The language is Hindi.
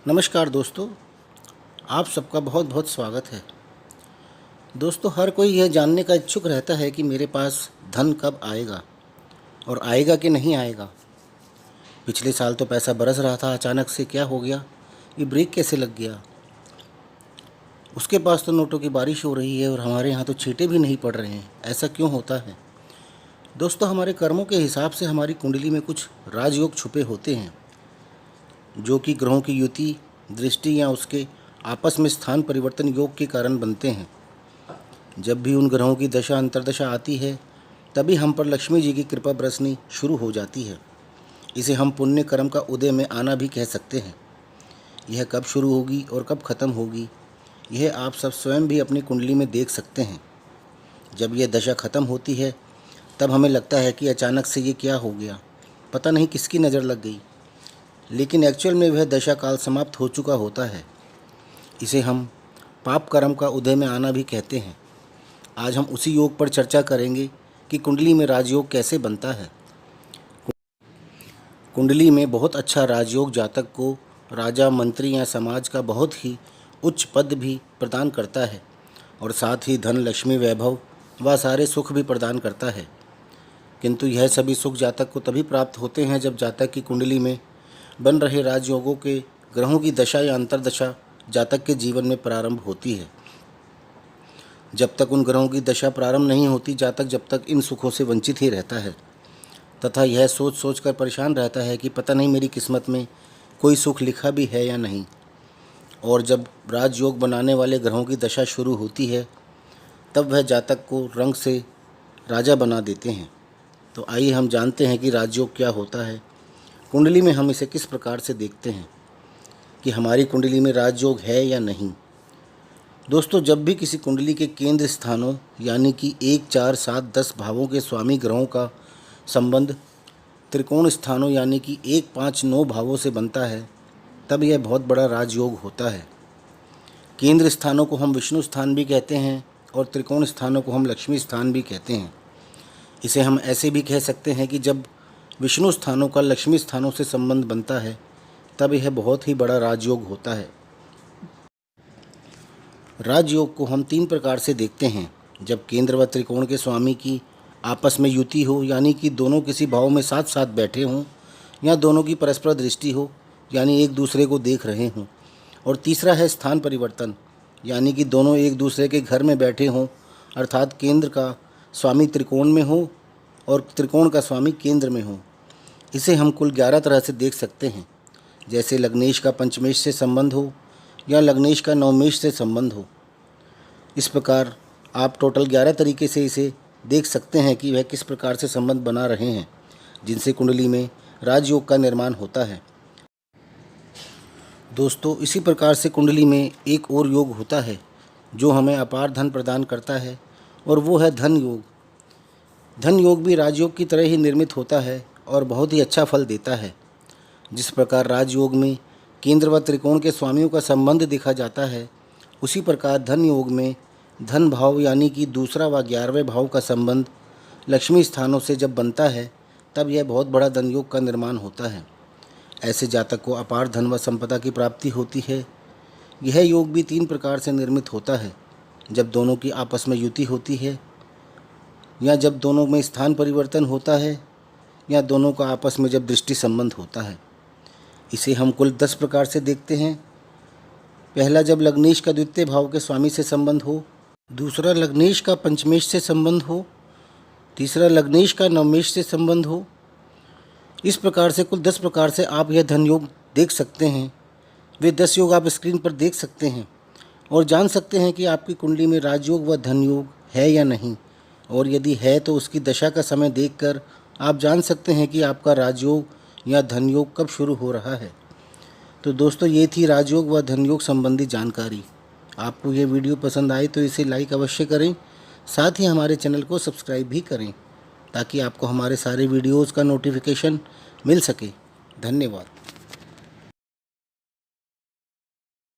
नमस्कार दोस्तों, आप सबका बहुत बहुत स्वागत है। दोस्तों, हर कोई यह जानने का इच्छुक रहता है कि मेरे पास धन कब आएगा और आएगा कि नहीं आएगा। पिछले साल तो पैसा बरस रहा था, अचानक से क्या हो गया, ये ब्रेक कैसे लग गया। उसके पास तो नोटों की बारिश हो रही है और हमारे यहाँ तो छींटे भी नहीं पड़ रहे हैं। ऐसा क्यों होता है दोस्तों? हमारे कर्मों के हिसाब से हमारी कुंडली में कुछ राजयोग छुपे होते हैं, जो कि ग्रहों की युति, दृष्टि या उसके आपस में स्थान परिवर्तन योग के कारण बनते हैं। जब भी उन ग्रहों की दशा अंतर्दशा आती है, तभी हम पर लक्ष्मी जी की कृपा बरसनी शुरू हो जाती है। इसे हम पुण्य कर्म का उदय में आना भी कह सकते हैं। यह कब शुरू होगी और कब खत्म होगी, यह आप सब स्वयं भी अपनी कुंडली में देख सकते हैं। जब यह दशा खत्म होती है, तब हमें लगता है कि अचानक से ये क्या हो गया, पता नहीं किसकी नज़र लग गई। लेकिन एक्चुअल में वह दशा काल समाप्त हो चुका होता है। इसे हम पाप कर्म का उदय में आना भी कहते हैं। आज हम उसी योग पर चर्चा करेंगे कि कुंडली में राजयोग कैसे बनता है। कुंडली में बहुत अच्छा राजयोग जातक को राजा, मंत्री या समाज का बहुत ही उच्च पद भी प्रदान करता है और साथ ही धन, लक्ष्मी, वैभव व सारे सुख भी प्रदान करता है। किंतु यह सभी सुख जातक को तभी प्राप्त होते हैं जब जातक की कुंडली में बन रहे राजयोगों के ग्रहों की दशा या अंतर्दशा जातक के जीवन में प्रारंभ होती है। जब तक उन ग्रहों की दशा प्रारंभ नहीं होती, जातक जब तक इन सुखों से वंचित ही रहता है तथा यह सोच सोच कर परेशान रहता है कि पता नहीं मेरी किस्मत में कोई सुख लिखा भी है या नहीं। और जब राजयोग बनाने वाले ग्रहों की दशा शुरू होती है, तब वह जातक को रंग से राजा बना देते हैं। तो आइए हम जानते हैं कि राजयोग क्या होता है, कुंडली में हम इसे किस प्रकार से देखते हैं कि हमारी कुंडली में राजयोग है या नहीं। दोस्तों, जब भी किसी कुंडली के केंद्र स्थानों यानी कि 1, 4, 7, 10 भावों के स्वामी ग्रहों का संबंध त्रिकोण स्थानों यानी कि 1, 5, 9 भावों से बनता है, तब यह बहुत बड़ा राजयोग होता है। केंद्र स्थानों को हम विष्णु स्थान भी कहते हैं और त्रिकोण स्थानों को हम लक्ष्मी स्थान भी कहते हैं। इसे हम ऐसे भी कह सकते हैं कि जब विष्णु स्थानों का लक्ष्मी स्थानों से संबंध बनता है, तब यह बहुत ही बड़ा राजयोग होता है। राजयोग को हम 3 प्रकार से देखते हैं। जब केंद्र व त्रिकोण के स्वामी की आपस में युति हो यानी कि दोनों किसी भाव में साथ साथ बैठे हों, या दोनों की परस्पर दृष्टि हो यानी एक दूसरे को देख रहे हों। और तीसरा है स्थान परिवर्तन यानी कि दोनों एक दूसरे के घर में बैठे हों, अर्थात केंद्र का स्वामी त्रिकोण में हो और त्रिकोण का स्वामी केंद्र में हो। इसे हम कुल 11 तरह से देख सकते हैं, जैसे लग्नेश का पंचमेश से संबंध हो या लग्नेश का नवमेश से संबंध हो। इस प्रकार आप टोटल 11 तरीके से इसे देख सकते हैं कि वह किस प्रकार से संबंध बना रहे हैं, जिनसे कुंडली में राजयोग का निर्माण होता है। दोस्तों, इसी प्रकार से कुंडली में एक और योग होता है जो हमें अपार धन प्रदान करता है, और वो है धन योग। धन योग भी राजयोग की तरह ही निर्मित होता है और बहुत ही अच्छा फल देता है। जिस प्रकार राजयोग में केंद्र व त्रिकोण के स्वामियों का संबंध देखा जाता है, उसी प्रकार धन योग में धन भाव यानी कि दूसरा व 11वें भाव का संबंध लक्ष्मी स्थानों से जब बनता है, तब यह बहुत बड़ा धन योग का निर्माण होता है। ऐसे जातक को अपार धन व संपदा की प्राप्ति होती है। यह योग भी 3 प्रकार से निर्मित होता है। जब दोनों की आपस में युति होती है, या जब दोनों में स्थान परिवर्तन होता है, या दोनों का आपस में जब दृष्टि संबंध होता है। इसे हम कुल 10 प्रकार से देखते हैं। पहला, जब लग्नेश का द्वितीय भाव के स्वामी से संबंध हो। दूसरा, लग्नेश का पंचमेश से संबंध हो। तीसरा, लग्नेश का नवमेश से संबंध हो। इस प्रकार से कुल 10 प्रकार से आप यह धन योग देख सकते हैं। वे 10 योग आप स्क्रीन पर देख सकते हैं और जान सकते हैं कि आपकी कुंडली में राजयोग व धन योग है या नहीं। और यदि है तो उसकी दशा का समय देखकर आप जान सकते हैं कि आपका राजयोग या धन योग कब शुरू हो रहा है। तो दोस्तों, ये थी राजयोग व धन योग संबंधी जानकारी। आपको ये वीडियो पसंद आए तो इसे लाइक अवश्य करें, साथ ही हमारे चैनल को सब्सक्राइब भी करें ताकि आपको हमारे सारे वीडियोज़ का नोटिफिकेशन मिल सके। धन्यवाद।